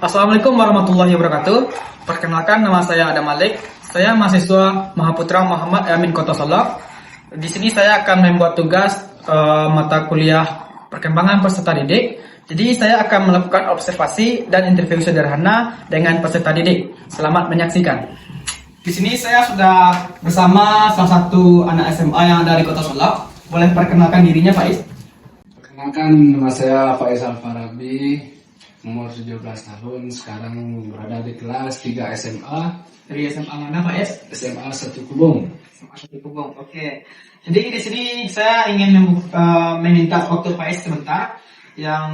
Assalamualaikum warahmatullahi wabarakatuh. Perkenalkan, nama saya Adam Malik. Saya mahasiswa Mahaputra Muhammad Amin Kota Solok. Di sini saya akan membuat tugas mata kuliah perkembangan peserta didik. Jadi saya akan melakukan observasi dan interview sederhana dengan peserta didik. Selamat menyaksikan. Di sini saya sudah bersama salah satu anak SMA yang dari Kota Solok. Boleh perkenalkan dirinya, Faiz? Perkenalkan, nama saya Faiz Alfarabi, umur 17 tahun, sekarang berada di kelas 3 SMA. Dari SMA mana, Faiz? SMA 1 Kubung. SMA 1 Kubung, oke. Jadi di sini saya ingin meminta waktu Faiz sebentar, yang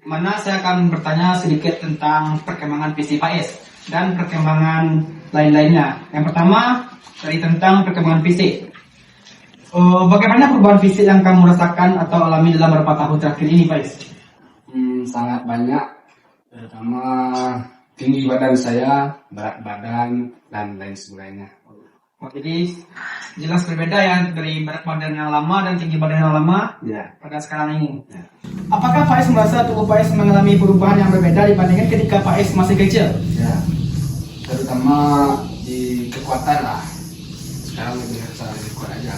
mana saya akan bertanya sedikit tentang perkembangan visi Faiz dan perkembangan lain-lainnya. Yang pertama, dari tentang perkembangan fisik. Bagaimana perubahan fisik yang kamu rasakan atau alami dalam beberapa tahun terakhir ini, Faiz? Sangat banyak, terutama tinggi badan saya, berat badan, dan lain sebagainya. Jadi jelas berbeda ya dari berat badan yang lama dan tinggi badan yang lama pada sekarang ini. Ya. Apakah Faiz merasa tubuh Faiz mengalami perubahan yang berbeda dibandingkan ketika Faiz masih kecil? Ya, terutama di kekuatan lah. Sekarang lebih kuat aja.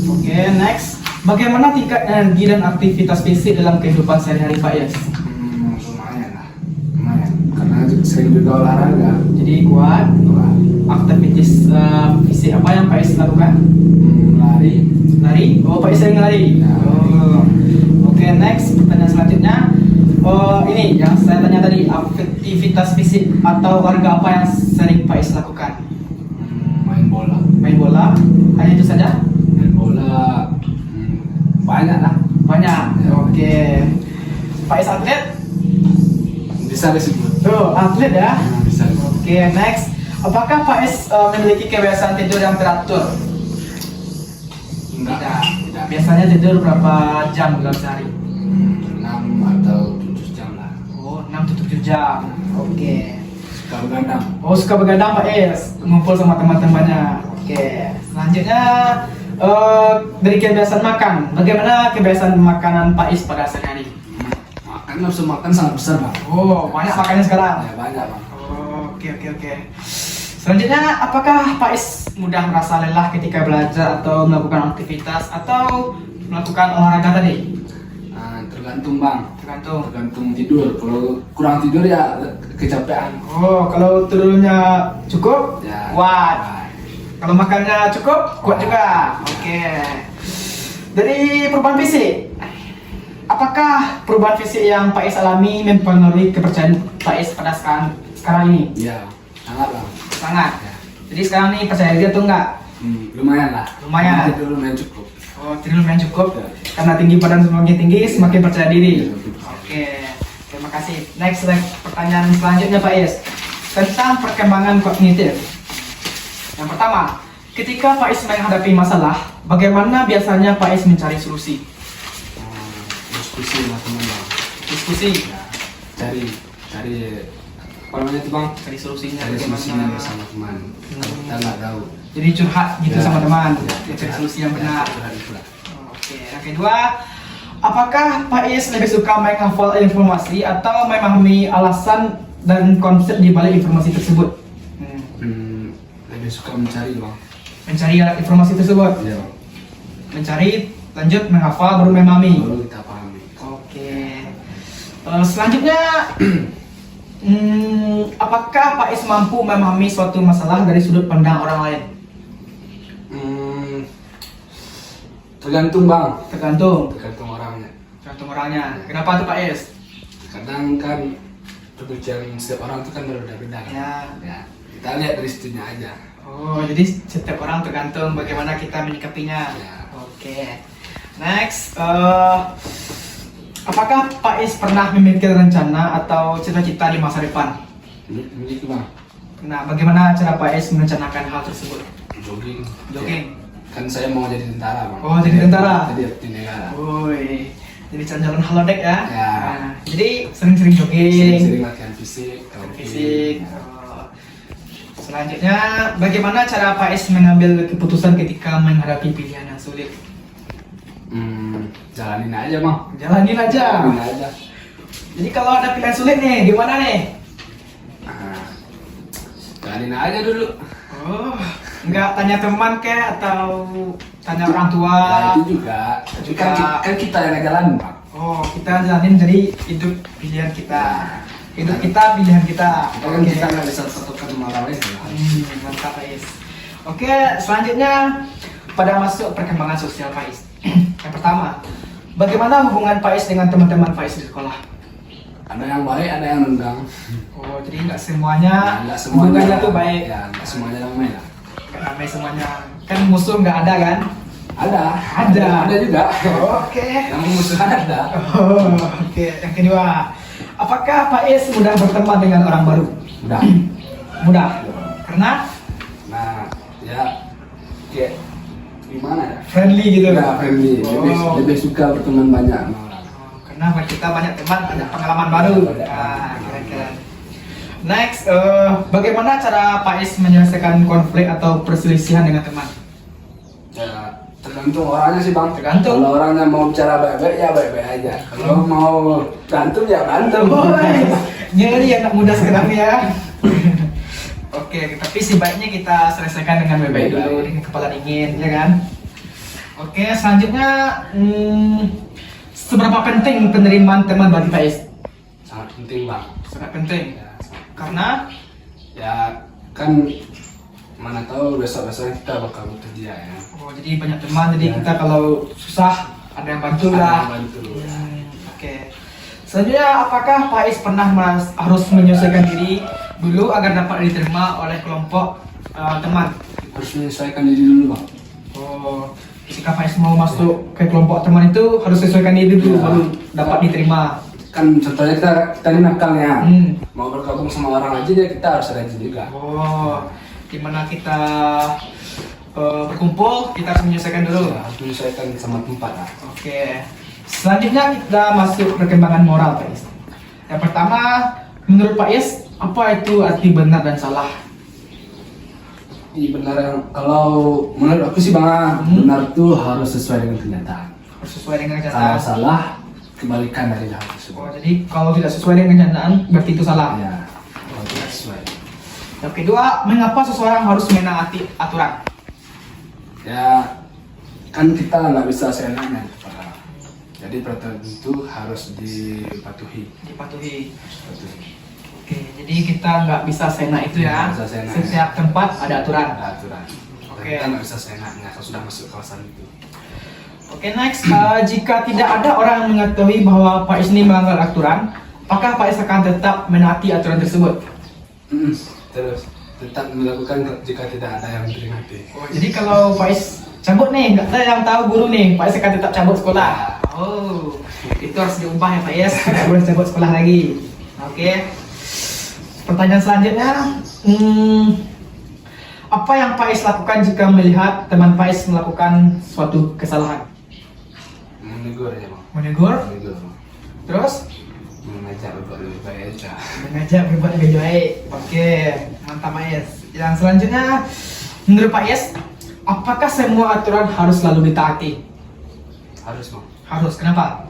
Oke, next. Bagaimana tingkat energi dan aktivitas fisik dalam kehidupan sehari-hari Faiz? Lumayan lah, lumayan. Karena sering juga olahraga. Jadi kuat. Aktivitas fisik apa yang Faiz lakukan? Lari. Lari? Oh, Faiz sering lari. Ya. Oh. Oke, next. Pertanyaan selanjutnya. Ini yang saya tanya tadi, aktivitas fisik atau olahraga apa yang sering Faiz lakukan? Main bola. Main bola? Hanya itu saja? Main bola banyak lah. Banyak. Oke. Faiz atlet? Bisa disebut. Tuh, atlet ya. Bisa. Oke, next. Apakah Faiz memiliki kebiasaan tidur yang teratur? Tidak. Biasanya tidur berapa jam dalam sehari? 6 atau 7 jam lah. Oh, 6-7 jam. Oke. Suka begadang. Oh, suka begadang Faiz, ngumpul sama teman-temannya. Oke. Selanjutnya dari kebiasaan makan. Bagaimana kebiasaan makanan Faiz pada sehari-hari? Makan, nafsu makan sangat besar bang. Oh, banyak makannya sekarang. Ya banyak bang. Oke. Selanjutnya, apakah Faiz mudah merasa lelah ketika belajar atau melakukan aktivitas atau melakukan olahraga tadi? Tergantung bang. Tergantung. Tergantung tidur. Kalau kurang tidur ya kecapean. Oh, kalau tidurnya cukup, Ya. kuat. Kalau makannya cukup, kuat juga. Oke. Dari perubahan fisik, apakah perubahan fisik yang Faiz alami mempengaruhi kepercayaan Faiz pada sekarang ini? Iya, sangat bang. Sangat. Ya. Jadi sekarang ini percaya diri atau enggak? Lumayan lah. Lumayan. Tidur lumayan cukup. Oh, tidur lumayan cukup. Ya. Karena tinggi badan semakin tinggi, semakin percaya diri. Ya, betul. Oke, terima kasih. Next, pertanyaan selanjutnya Faiz tentang perkembangan kognitif. Yang pertama, ketika Faiz menghadapi masalah, bagaimana biasanya Faiz mencari solusi? Diskusi sama teman bang. Diskusi, Ya, cari apa namanya itu bang? cari solusinya. Cari bagaimana? solusinya bersama teman. Kalau kita nggak tahu. Jadi curhat gitu Ya. sama teman, Ya, cari solusi yang benar. curhat itulah. Oke, yang kedua, apakah Faiz lebih suka menghafal informasi atau memahami alasan dan konsep di balik informasi tersebut? Lebih suka mencari bang. Mencari informasi tersebut, Iya bang. mencari, lanjut menghafal, baru memahami. Baru kita pahami. Oke. Selanjutnya, apakah Faiz mampu memahami suatu masalah dari sudut pandang orang lain? Tergantung bang. Tergantung Orangnya. orangnya. Kenapa tuh Faiz? Kadang kan pemikiran setiap orang itu kan berbeda-beda kan. Ya. Kita lihat dari situnya aja. Oh, jadi setiap orang tergantung bagaimana kita menyikapinya. Ya. Oke. Next, apakah Faiz pernah memikirkan rencana atau cita-cita di masa depan? Begitu bang. Nah, bagaimana cara Faiz merencanakan hal tersebut? Jogging. Jogging. Ya. Kan saya mau jadi tentara bang. Oh, jadi tentara. Jadi abdi negara. Woi, jadi jalan-jalan halodeck ya? Ya. Nah, jadi sering-sering jogging, Sering latihan fisik. fisik. Selanjutnya, bagaimana cara Faiz mengambil keputusan ketika menghadapi pilihan yang sulit? Jalanin aja bang. Jalanin aja. Jalanin aja. Jadi kalau ada pilihan sulit nih, gimana nih? Nah, jalanin aja dulu. Oh, nggak tanya teman kek atau tanya orang tua? Ya itu juga. Tapi kan kita yang jalan, Bang. Oh, kita jalanin jadi hidup pilihan kita. Hidup kita pilihan kita. Kan kita nggak bisa satukan sama orang lain. Mantap Faiz. Oke, selanjutnya pada masuk perkembangan sosial Faiz. Yang pertama, bagaimana hubungan Faiz dengan teman-teman Faiz di sekolah? Ada yang baik, ada yang nendang. Oh, jadi nggak semuanya, Nggak semuanya hubungannya tuh baik. Ya, nggak semuanya damai lah. Nggak damai semuanya. Kan musuh nggak ada kan? Ada juga. Oke. Yang musuhan ada. Oh, oke. Yang kedua, apakah Faiz mudah berteman dengan orang baru? Udah. Mudah. Karena Nah, ya kayak gimana ya? friendly gitu. Ya, friendly. Lebih suka berteman banyak sama orang. Karena kita banyak teman, banyak pengalaman baru. Nah, kira-kira. Next, bagaimana cara Faiz menyelesaikan konflik atau perselisihan dengan teman? Ya, tergantung orangnya sih, Bang. Tergantung. Kalau orangnya mau bicara baik-baik ya baik-baik aja. Kalau mau berantem ya berantem. Nyeri anak muda sekarang ya. Oke, tapi sebaiknya kita selesaikan dengan baik-baik dulu, dengan kepala dingin, ya kan? Oke, selanjutnya, seberapa penting penerimaan teman bagi Faiz? Sangat penting, Bang. Sangat penting. Ya, Karena ya kan mana tahu besok-besok kita bakal butuh dia ya. jadi banyak teman, jadi kita kalau susah ada yang bantu Ada lah. yang bantu. Oke. Selanjutnya, apakah Faiz pernah harus menyesuaikan diri dulu agar dapat diterima oleh kelompok teman? Harus menyesuaikan diri dulu, Bang. Oh, jika Faiz mau masuk ke kelompok teman itu harus sesuaikan diri dulu Ya. baru dapat diterima. Kan contohnya kita ini nakalnya. Hmm. Mau bergabung sama orang aja ya kita harus rajin juga. Oh, dimana kita berkumpul kita harus menyesuaikan dulu. Ya, harus menyesuaikan sama tempat lah. Oke. Selanjutnya kita masuk perkembangan moral, Faiz. Yang pertama, menurut Faiz, apa itu arti benar dan salah? Iya benar yang kalau menurut aku sih Bang, benar tuh harus sesuai dengan kenyataan. Harus sesuai dengan Kalau kenyataan. salah kebalikan dari hal Oh, tersebut. jadi kalau tidak sesuai dengan kenyataan berarti itu salah. Ya, kalau tidak sesuai. Yang kedua, mengapa seseorang harus menaati aturan? Ya kan kita nggak bisa seenaknya kepada orang. Jadi peraturan itu harus dipatuhi. Dipatuhi. Dipatuhi. Oke, jadi kita nggak bisa seenak itu ya. Nggak bisa seenak. Setiap tempat ada aturan. Ada aturan. Oke. Kita nggak bisa seenaknya kalau sudah masuk kawasan itu. Oke, next. Jika tidak ada orang yang mengetahui bahwa Faiz ini melanggar aturan, apakah Faiz akan tetap menaati aturan tersebut? Terus tetap melakukan jika tidak ada yang memperingati. Oh, jadi kalau Faiz cabut nih, nggak ada yang tahu guru nih, Faiz akan tetap cabut sekolah. Oh, itu harus diubah ya Faiz, nggak boleh cabut sekolah lagi. Oke. Pertanyaan selanjutnya, apa yang Faiz lakukan jika melihat teman Faiz melakukan suatu kesalahan? Menegur aja Bang. Menegur, Menegur. terus Mengajak berbuat lebih baik aja. mengajak berbuat lebih baik. Oke, mantap Faiz. Yang selanjutnya, menurut Faiz, apakah semua aturan harus selalu ditaati? Harus Bang. Harus, kenapa?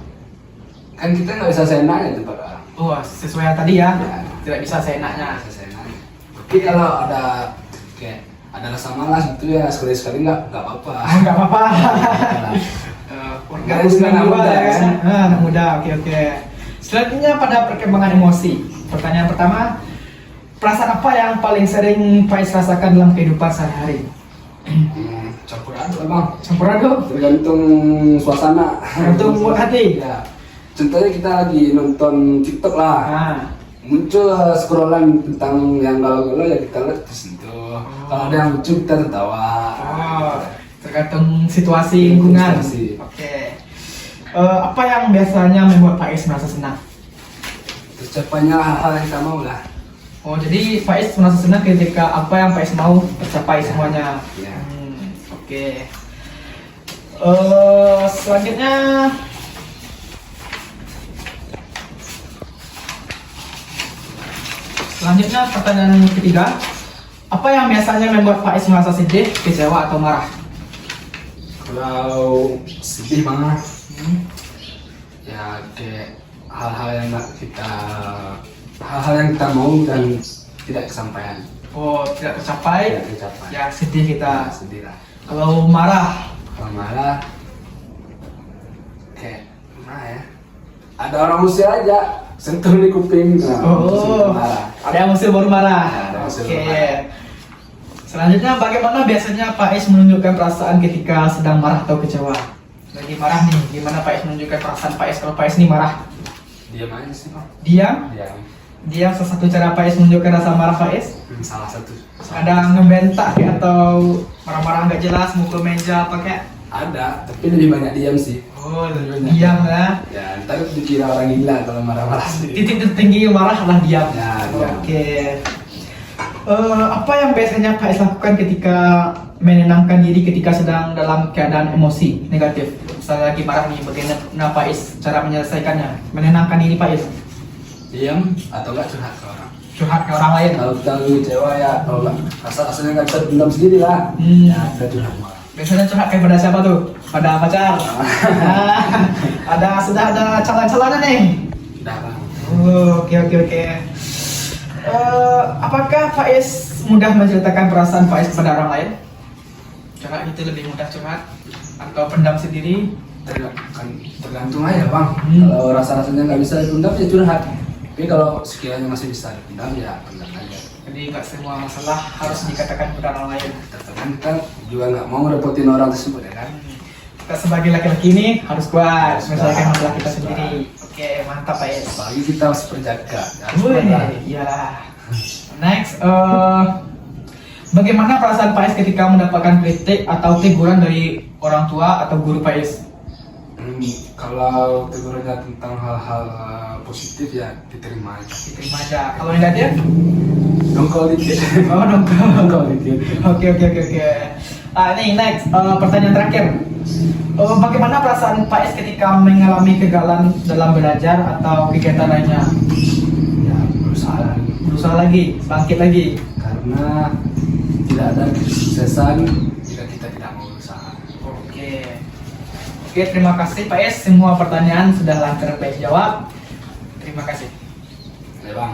Kan kita nggak bisa seenaknya tempat orang. Oh, sesuai yang tadi ya, Ya. tidak bisa seenaknya. Nggak bisa seenaknya. Tapi kalau ada kayak ada rasa malas gitu ya sekali-sekali nggak apa-apa. Ah, nggak apa-apa. Nggak harus anak muda, ya kan? kan? Anak muda, oke. Selanjutnya pada perkembangan emosi. Pertanyaan pertama, perasaan apa yang paling sering Faiz rasakan dalam kehidupan sehari-hari? Campur aduk lah Bang. Campur aduk, Tergantung suasana. tergantung mood hati. Ya. Contohnya kita lagi nonton TikTok lah. Nah, Muncul scrollan tentang yang galau-galau ya kita lihat tersentuh. Kalau ada yang lucu kita tertawa. oh, tergantung situasi lingkungan. Situasi. Oke. Apa yang biasanya membuat Faiz merasa senang? Tercapainya hal-hal yang kita mau lah. Oh, jadi Faiz merasa senang ketika apa yang Faiz mau tercapai semuanya. Ya. Oke. Selanjutnya, pertanyaan ketiga, apa yang biasanya membuat Faiz merasa sedih, kecewa atau marah? Kalau sedih banget, ya kayak hal-hal yang nggak kita hal-hal yang kita mau dan tidak kesampaian. Oh, tidak tercapai. Tidak tercapai. Ya sedih kita. Sedih lah. Kalau marah, Kalau marah kayak gimana ya? Ada orang usir aja, sentuh di kuping. oh, Marah. ada yang musuh baru marah. Ada musuh Oke. baru marah. Selanjutnya, bagaimana biasanya Pak Is menunjukkan perasaan ketika sedang marah atau kecewa? Lagi marah nih, gimana Pak Is menunjukkan perasaan Pak Is kalau Pak Is nih marah? Diam aja sih Pak. Diam? Diam. Diam salah satu cara Pak Is menunjukkan rasa marah Pak Is? Salah satu. Ada ngebentak kayak atau marah-marah nggak jelas, mukul meja apa kayak? Ada, tapi lebih banyak diam sih. Oh, diam ya. Ya, ntar dikira orang gila kalau marah-marah sih. Titik tertinggi marah adalah diam. Ya, diam. Oke. Apa yang biasanya Pak Is lakukan ketika menenangkan diri ketika sedang dalam keadaan emosi negatif? Misalnya lagi marah nih, bagaimana Pak Is cara menyelesaikannya? Menenangkan diri Pak Is? Diam atau enggak curhat ke orang. Curhat ke orang lain. Kalau kita kecewa ya, kalau enggak asal-asalnya nggak bisa dendam sendiri lah. Ya, kita curhat ke orang. Biasanya curhat kayak pada siapa tuh? Pada pacar? Sudah ada calon-calonnya nih? Udah lah. Oke. Apakah Pak Is mudah menceritakan perasaan Pak Is kepada orang lain? Curhat itu lebih mudah curhat atau pendam sendiri? Tergantung aja bang. Kalau rasa-rasanya nggak bisa dipendam ya curhat. Tapi kalau sekiranya masih bisa dipendam ya pendam aja. Jadi nggak semua masalah harus dikatakan kepada orang lain. Kan kita juga nggak mau repotin orang tersebut ya kan. Kita sebagai laki-laki ini harus kuat Harus menyelesaikan kuat, masalah kita harus sendiri. Oke, mantap Pak Is. Apalagi kita harus berjaga. Harus Wih, kuat. iyalah. Next, bagaimana perasaan Pak Is ketika mendapatkan kritik atau teguran dari orang tua atau guru Pak Is? Kalau tegurannya tentang hal-hal positif ya diterima aja. Diterima aja. Kalau negatif? Dongkol dikit. Oh, dongkol. Dongkol dikit. Oke. Nih next, pertanyaan terakhir. Bagaimana perasaan Pak Is ketika mengalami kegagalan dalam belajar atau kegiatan lainnya? Ya berusaha. Berusaha lagi, bangkit lagi. Karena tidak ada kesuksesan jika kita tidak mau berusaha. Oke, terima kasih Pak Is. Semua pertanyaan sudah lancar Pak Is jawab. Terima kasih. Ya bang.